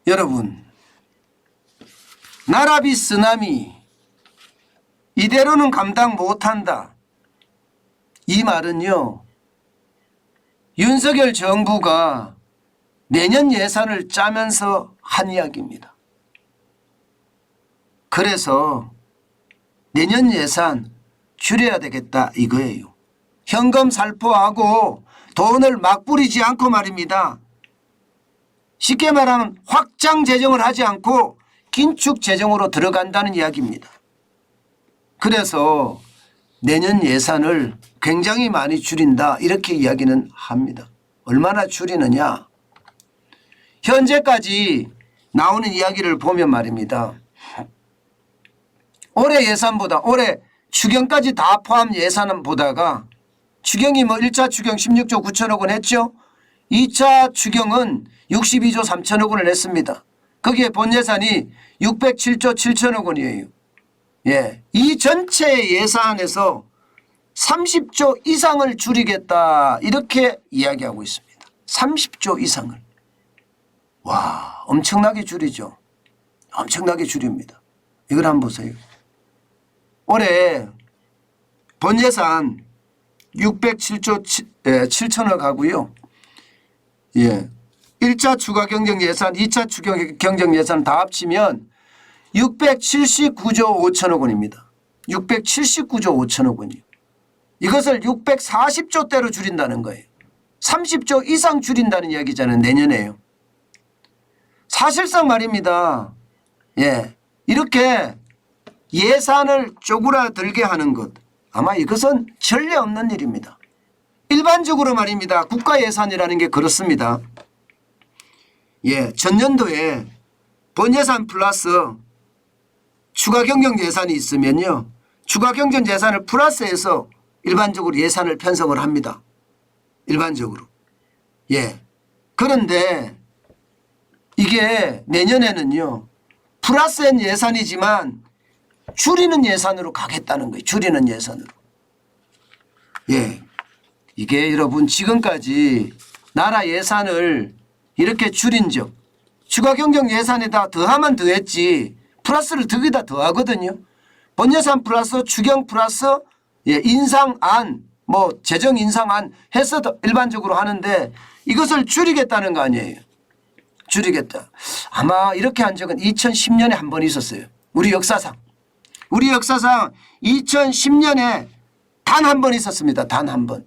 여러분, 나라비 쓰나미 이대로는 감당 못한다. 이 말은요, 윤석열 정부가 내년 예산을 짜면서 한 이야기입니다. 그래서 내년 예산 줄여야 되겠다 이거예요. 현금 살포하고 돈을 막 뿌리지 않고 말입니다. 쉽게 말하면 확장 재정을 하지 않고 긴축 재정으로 들어간다는 이야기입니다. 그래서 내년 예산을 굉장히 많이 줄인다 이렇게 이야기는 합니다. 얼마나 줄이느냐. 현재까지 나오는 이야기를 보면 말입니다. 올해 예산보다 올해 추경까지 다 포함 예산은 보다가 추경이 뭐 1차 추경 16조 9천억 원 했죠. 2차 추경은 62조 3천억 원을 냈습니다. 거기에 본 예산이 607조 7천억 원이에요. 예, 이 전체 예산에서 30조 이상을 줄이겠다 이렇게 이야기하고 있습니다. 30조 이상을. 와, 엄청나게 줄이죠. 엄청나게 줄입니다. 이걸 한번 보세요. 올해 본 예산 607조 7천억 하고요. 예, 1차 추가 경정 예산, 2차 추가 경정 예산 다 합치면 679조 5천억 원입니다. 679조 5천억 원이요. 이것을 640조대로 줄인다는 거예요. 30조 이상 줄인다는 이야기잖아요. 내년에요. 사실상 말입니다. 예, 이렇게 예산을 쪼그라들게 하는 것, 아마 이것은 전례 없는 일입니다. 일반적으로 말입니다. 국가 예산이라는 게 그렇습니다. 예, 전년도에 본 예산 플러스 추가 경정 예산이 있으면요, 추가 경정 예산을 플러스해서 일반적으로 예산을 편성을 합니다. 일반적으로. 예. 그런데 이게 내년에는요, 플러스한 예산이지만 줄이는 예산으로 가겠다는 거예요. 줄이는 예산으로. 예. 이게 여러분 지금까지 나라 예산을 이렇게 줄인 적, 추가 경정 예산에다 더하면 더했지 플러스를 거기다 더하거든요. 본 예산 플러스 추경 플러스 예, 인상안 뭐 재정 인상안 해서 일반적으로 하는데 이것을 줄이겠다는 거 아니에요. 줄이겠다. 아마 이렇게 한 적은 2010년에 한 번 있었어요. 우리 역사상 2010년에 단 한 번 있었습니다. 단 한 번.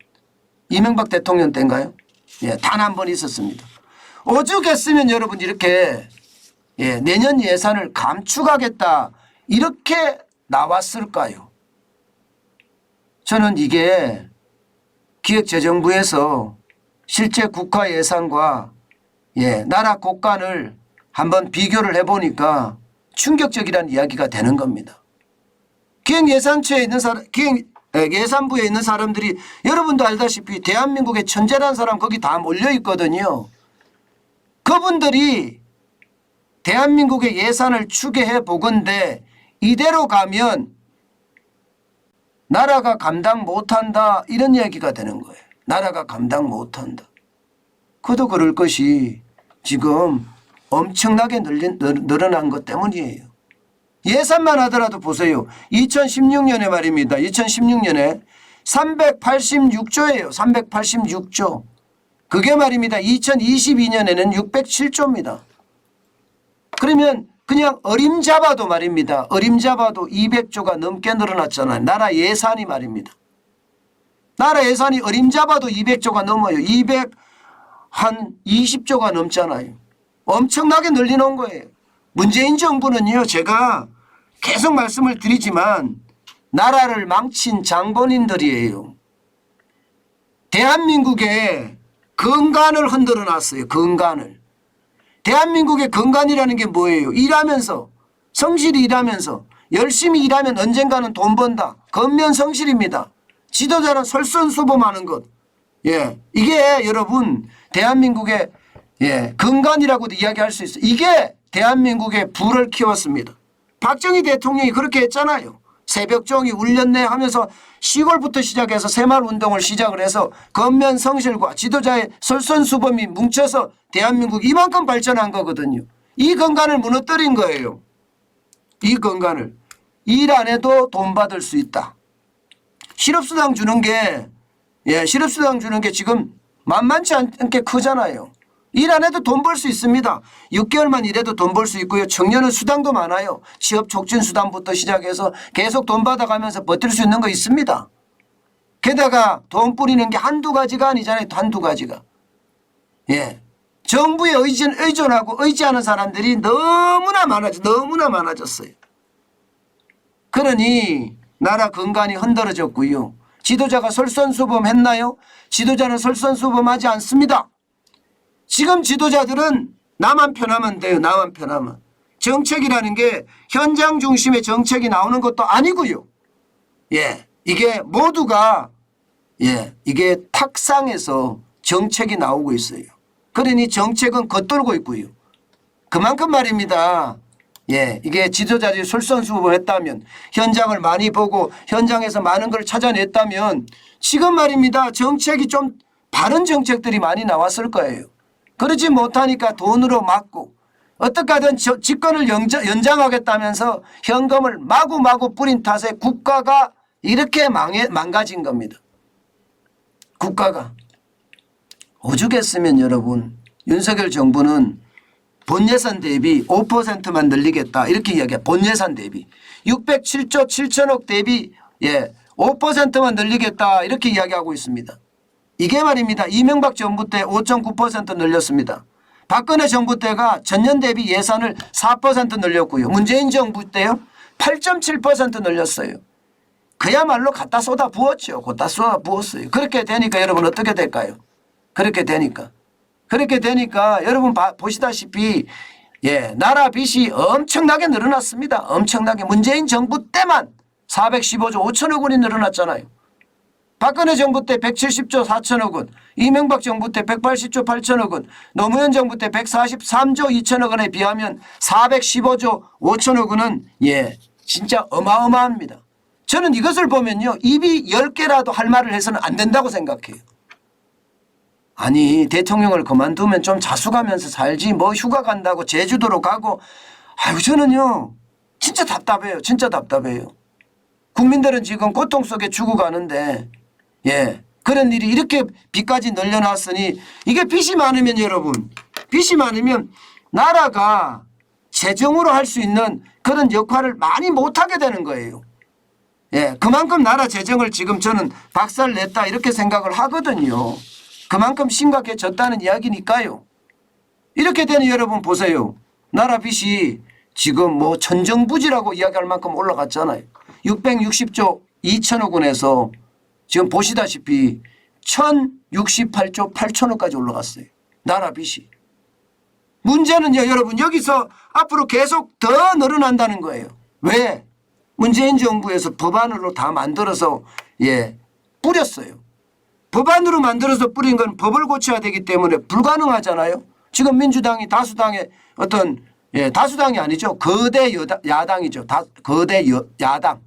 이명박 대통령 때인가요? 예, 단 한 번 있었습니다. 오죽했으면 여러분 이렇게 예, 내년 예산을 감축하겠다 이렇게 나왔을까요? 저는 이게 기획재정부에서 실제 국가 예산과 예, 나라 국간을 한번 비교를 해보니까 충격적이라는 이야기가 되는 겁니다. 기획예산처에 있는 예산부에 있는 사람들이 여러분도 알다시피 대한민국의 천재라는 사람 거기 다 몰려 있거든요. 그분들이 대한민국의 예산을 추계해 보건대 이대로 가면 나라가 감당 못한다 이런 이야기가 되는 거예요. 나라가 감당 못한다. 그도 그럴 것이 지금 엄청나게 늘어난 것 때문이에요. 예산만 하더라도 보세요. 2016년에 말입니다. 2016년에 386조예요. 386조. 그게 말입니다. 2022년에는 607조입니다. 그러면 그냥 어림잡아도 말입니다. 어림잡아도 200조가 넘게 늘어났잖아요. 나라 예산이 말입니다. 나라 예산이 어림잡아도 200조가 넘어요. 220조가 넘잖아요. 엄청나게 늘려놓은 거예요. 문재인 정부는요, 제가 계속 말씀을 드리지만 나라를 망친 장본인들이에요. 대한민국의 근간을 흔들어 놨어요. 근간을. 대한민국의 근간이라는 게 뭐예요? 일하면서 성실히 일하면서 열심히 일하면 언젠가는 돈 번다. 근면성실입니다. 지도자는 솔선수범하는 것. 예, 이게 여러분 대한민국의 예, 근간이라고도 이야기할 수 있어요. 이게 대한민국의 부를 키웠습니다. 박정희 대통령이 그렇게 했잖아요. 새벽종이 울렸네 하면서 시골부터 시작해서 새마을운동을 시작을 해서 근면성실과 지도자의 솔선수범이 뭉쳐서 대한민국이 이만큼 발전한 거거든요. 이 건간을 무너뜨린 거예요. 이 건간을. 일 안 해도 돈 받을 수 있다. 실업수당 주는 게 실업수당 주는 게 지금 만만치 않게 크잖아요. 일 안 해도 돈 벌 수 있습니다. 6개월만 일해도 돈 벌 수 있고요. 청년은 수당도 많아요. 취업 촉진 수당부터 시작해서 계속 돈 받아가면서 버틸 수 있는 거 있습니다. 게다가 돈 뿌리는 게 한두 가지가 아니잖아요. 한두 가지가. 예. 정부에 의존하고 의지하는 사람들이 너무나 많아졌어요. 그러니 나라 건강이 흔들어졌고요. 지도자가 솔선수범했나요? 지도자는 솔선수범하지 않습니다. 지금 지도자들은 나만 편하면 돼요. 나만 편하면. 정책이라는 게 현장 중심의 정책이 나오는 것도 아니고요. 예, 이게 모두가 이게 탁상에서 정책이 나오고 있어요. 그러니 정책은 겉돌고 있고요. 그만큼 말입니다. 예, 이게 지도자들이 솔선수범했다면, 현장을 많이 보고 현장에서 많은 걸 찾아냈다면 지금 말입니다. 정책이 좀 바른 정책들이 많이 나왔을 거예요. 그러지 못하니까 돈으로 막고 어떻게 하든 집권을 연장하겠다면서 현금을 마구마구 뿌린 탓에 국가가 이렇게 망가진 겁니다. 국가가. 오죽했으면 여러분, 윤석열 정부는 본예산 대비 5%만 늘리겠다 이렇게 이야기해요. 본예산 대비 607조 7천억 대비 5%만 늘리겠다 이렇게 이야기하고 있습니다. 이게 말입니다. 이명박 정부 때 5.9% 늘렸습니다. 박근혜 정부 때가 전년 대비 예산을 4% 늘렸고요. 문재인 정부 때요 8.7% 늘렸어요. 그야말로 갖다 쏟아 부었죠. 갖다 쏟아 부었어요. 그렇게 되니까 여러분 어떻게 될까요? 그렇게 되니까 여러분 보시다시피 나라 빚이 엄청나게 늘어났습니다. 엄청나게. 문재인 정부 때만 415조 5천억 원이 늘어났잖아요. 박근혜 정부 때 170조 4천억 원, 이명박 정부 때 180조 8천억 원, 노무현 정부 때 143조 2천억 원에 비하면 415조 5천억 원은 진짜 어마어마합니다. 저는 이것을 보면요. 입이 10개라도 할 말을 해서는 안 된다고 생각해요. 아니 대통령을 그만두면 좀 자숙하면서 살지 뭐 휴가 간다고 제주도로 가고 아유 저는요 진짜 답답해요. 진짜 답답해요. 국민들은 지금 고통 속에 죽어가는데 그런 일이 이렇게 빚까지 늘려놨으니 이게 빚이 많으면 여러분 빚이 많으면 나라가 재정으로 할 수 있는 그런 역할을 많이 못하게 되는 거예요. 그만큼 나라 재정을 지금 저는 박살냈다 이렇게 생각을 하거든요. 그만큼 심각해졌다는 이야기니까요. 이렇게 되는 여러분 보세요. 나라 빚이 지금 뭐 천정부지라고 이야기할 만큼 올라갔잖아요. 660조 2천억 원에서 지금 보시다시피 1068조 8천억까지 올라갔어요. 나라 빚이. 문제는요 여러분 여기서 앞으로 계속 더 늘어난다는 거예요. 왜? 문재인 정부에서 법안으로 다 만들어서 뿌렸어요. 법안으로 만들어서 뿌린 건 법을 고쳐야 되기 때문에 불가능하잖아요. 지금 민주당이 다수당의 어떤 다수당이 아니죠. 거대 야당이죠. 거대 야당.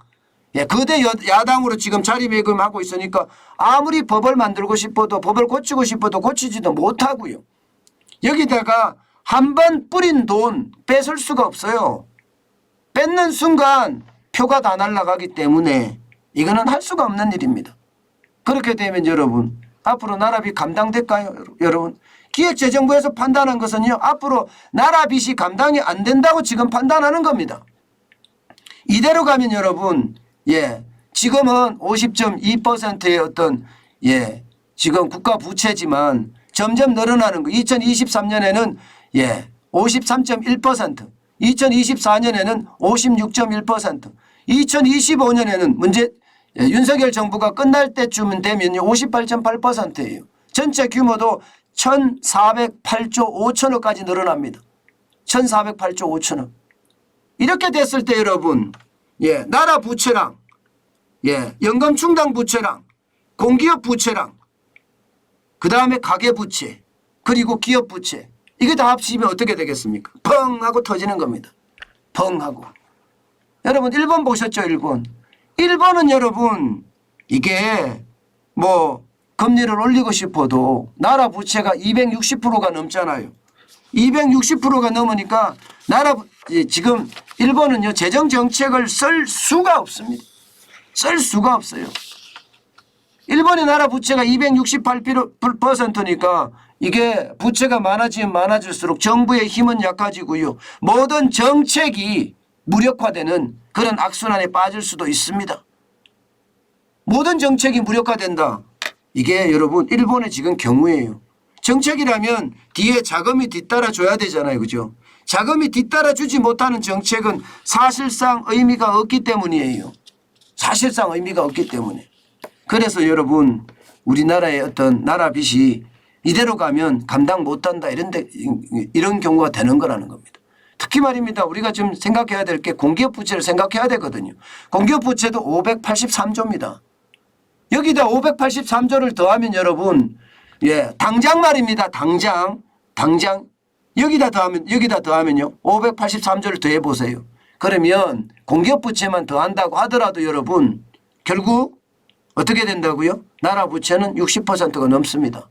거대 야당으로 지금 자리매김하고 있으니까 아무리 법을 만들고 싶어도 법을 고치고 싶어도 고치지도 못하고요. 여기다가 한 번 뿌린 돈 뺏을 수가 없어요. 뺏는 순간 표가 다 날아가기 때문에 이거는 할 수가 없는 일입니다. 그렇게 되면 여러분 앞으로 나라빚 감당될까요? 여러분 기획재정부에서 판단한 것은요 앞으로 나라빚이 감당이 안 된다고 지금 판단하는 겁니다. 이대로 가면 여러분 지금은 50.2%의 어떤 지금 국가 부채지만 점점 늘어나는 거 2023년에는 53.1% 2024년에는 56.1% 2025년에는 윤석열 정부가 끝날 때쯤 되면 58.8%예요. 전체 규모도 1408조 5천억까지 늘어납니다. 1408조 5천억. 이렇게 됐을 때 여러분 나라 부채랑 연금 충당 부채랑 공기업 부채랑 그다음에 가계 부채 그리고 기업 부채 이게 다 합치면 어떻게 되겠습니까? 펑 하고 터지는 겁니다. 펑 하고. 여러분 일본 보셨죠? 일본은 여러분 이게 뭐 금리를 올리고 싶어도 나라 부채가 260%가 넘잖아요. 260%가 넘으니까 지금 일본은요 재정 정책을 쓸 수가 없습니다. 쓸 수가 없어요. 일본의 나라 부채가 268%니까 이게 부채가 많아지면 많아질수록 정부의 힘은 약해지고요. 모든 정책이 무력화되는 그런 악순환에 빠질 수도 있습니다. 모든 정책이 무력화된다. 이게 여러분 일본의 지금 경우예요. 정책이라면 뒤에 자금이 뒤따라 줘야 되잖아요. 그죠? 자금이 뒤따라 주지 못하는 정책은 사실상 의미가 없기 때문이에요. 사실상 의미가 없기 때문에. 그래서 여러분 우리나라의 어떤 나라 빚이 이대로 가면 감당 못한다 이런 경우가 되는 거라는 겁니다. 특히 말입니다. 우리가 지금 생각해야 될 게 공기업 부채를 생각해야 되거든요. 공기업 부채도 583조입니다. 여기다 583조를 더하면 여러분 당장 말입니다. 당장 여기다 더하면요 583조를 더해 보세요. 그러면 공기업 부채만 더한다고 하더라도 여러분 결국 어떻게 된다고요? 나라 부채는 60%가 넘습니다.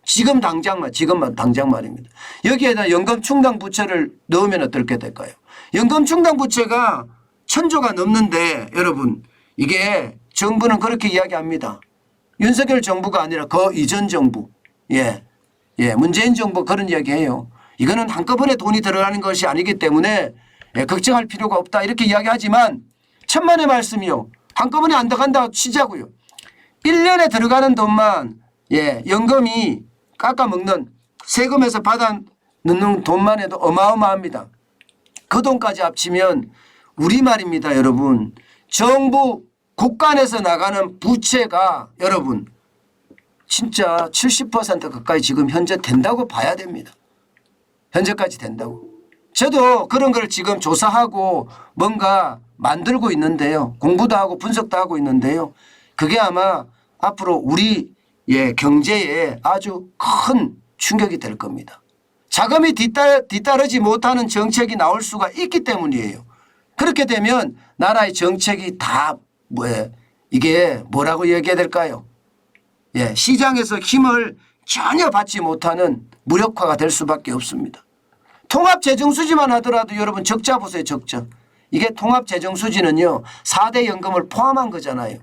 지금 당장 말입니다. 여기에다 연금 충당 부채를 넣으면 어떻게 될까요? 연금 충당 부채가 1000조가 넘는데 여러분 이게 정부는 그렇게 이야기합니다. 윤석열 정부가 아니라 그 이전 정부 문재인 정부 그런 이야기해요. 이거는 한꺼번에 돈이 들어가는 것이 아니기 때문에 걱정할 필요가 없다 이렇게 이야기하지만 천만의 말씀이요. 한꺼번에 안 들어간다고 치자고요. 1년에 들어가는 돈만 연금이 깎아먹는 세금에서 받아 넣는 돈만 해도 어마어마합니다. 그 돈까지 합치면 우리말입니다. 여러분 정부 국간에서 나가는 부채가 여러분 진짜 70% 가까이 지금 현재 된다고 봐야 됩니다. 현재까지 된다고. 저도 그런 걸 지금 조사하고 뭔가 만들고 있는데요. 공부도 하고 분석도 하고 있는데요. 그게 아마 앞으로 우리 경제에 아주 큰 충격이 될 겁니다. 자금이 뒤따르지 못하는 정책이 나올 수가 있기 때문이에요. 그렇게 되면 나라의 정책이 다 이게 뭐라고 얘기해야 될까요? 시장에서 힘을 전혀 받지 못하는 무력화가 될 수밖에 없습니다. 통합재정수지만 하더라도 여러분 적자 보세요. 적자. 이게 통합재정수지는요 4대 연금을 포함한 거잖아요.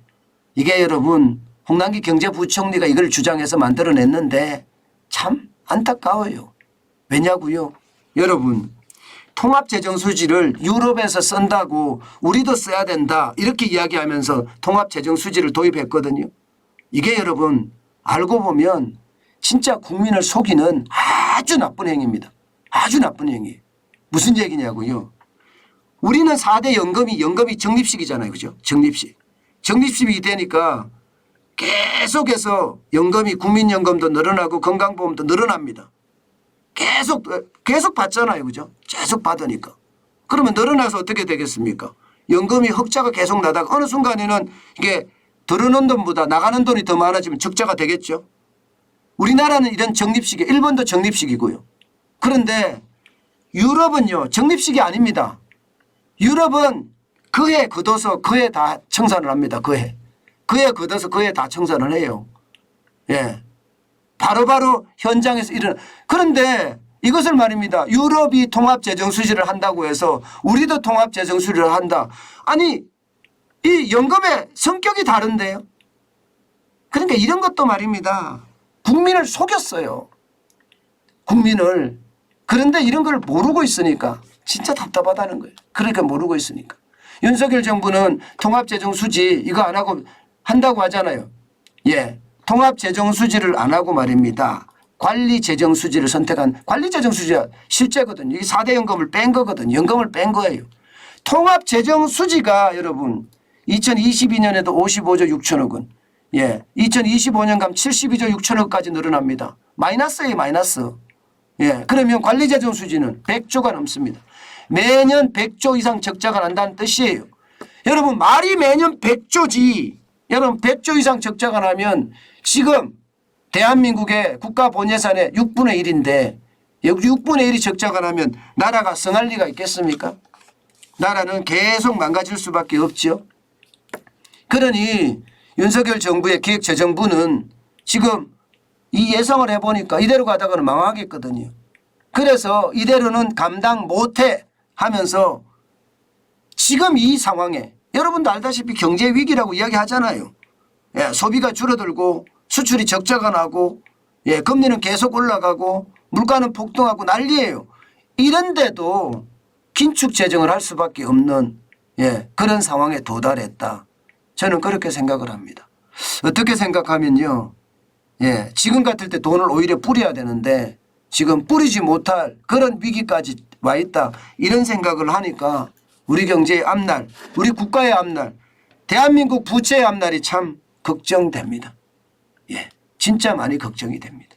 이게 여러분 홍남기 경제부총리가 이걸 주장해서 만들어냈는데 참 안타까워요. 왜냐고요? 여러분 통합재정수지를 유럽에서 쓴다고 우리도 써야 된다 이렇게 이야기하면서 통합재정수지를 도입했거든요. 이게 여러분 알고 보면 진짜 국민을 속이는 아주 나쁜 행위입니다. 아주 나쁜 행위. 무슨 얘기냐고요? 우리는 4대 연금이 적립식이잖아요. 그죠? 적립식이 되니까 계속해서 연금이 국민연금도 늘어나고 건강보험도 늘어납니다. 계속 받잖아요. 그죠? 계속 받으니까. 그러면 늘어나서 어떻게 되겠습니까? 연금이 흑자가 계속 나다가 어느 순간에는 이게 들어오는 돈보다 나가는 돈이 더 많아지면 적자가 되겠죠. 우리나라는 이런 적립식이 일본도 적립식이고요. 그런데 유럽은요. 적립식이 아닙니다. 유럽은 그해 걷어서 그해 다 청산을 합니다. 그해 걷어서 그해 다 청산을 해요. 바로바로 현장에서 일어나. 그런데 이것을 말입니다. 유럽이 통합재정수지를 한다고 해서 우리도 통합재정수지를 한다. 아니 이 연금의 성격이 다른데요. 그러니까 이런 것도 말입니다. 국민을 속였어요. 국민을. 그런데 이런 걸 모르고 있으니까 진짜 답답하다는 거예요. 그러니까 모르고 있으니까. 윤석열 정부는 통합재정수지 이거 안 하고 한다고 하잖아요. 통합재정수지를 안 하고 말입니다. 관리재정수지를 선택한 관리재정수지가 실제거든요. 이게 4대 연금을 뺀 거거든요. 연금을 뺀 거예요. 통합재정수지가 여러분 2022년에도 55조 6천억 원 2025년감 72조 6천억까지 늘어납니다. 마이너스예요. 마이너스. 그러면 관리재정수지는 100조가 넘습니다. 매년 100조 이상 적자가 난다는 뜻이에요. 여러분 말이 매년 100조지. 여러분 100조 이상 적자가 나면 지금 대한민국의 국가 본예산의 6분의 1인데 6분의 1이 적자가 나면 나라가 성할 리가 있겠습니까? 나라는 계속 망가질 수밖에 없죠. 그러니 윤석열 정부의 기획재정부는 지금 이 예상을 해보니까 이대로 가다가는 망하겠거든요. 그래서 이대로는 감당 못해 하면서 지금 이 상황에 여러분도 알다시피 경제 위기라고 이야기하잖아요. 예, 소비가 줄어들고 수출이 적자가 나고 예, 금리는 계속 올라가고 물가는 폭등하고 난리예요. 이런데도 긴축 재정을 할 수밖에 없는 예, 그런 상황에 도달했다. 저는 그렇게 생각을 합니다. 어떻게 생각하면요. 예, 지금 같을 때 돈을 오히려 뿌려야 되는데 지금 뿌리지 못할 그런 위기까지 와 있다. 이런 생각을 하니까 우리 경제의 앞날, 우리 국가의 앞날, 대한민국 부채의 앞날이 참 걱정됩니다. 예, 진짜 많이 걱정이 됩니다.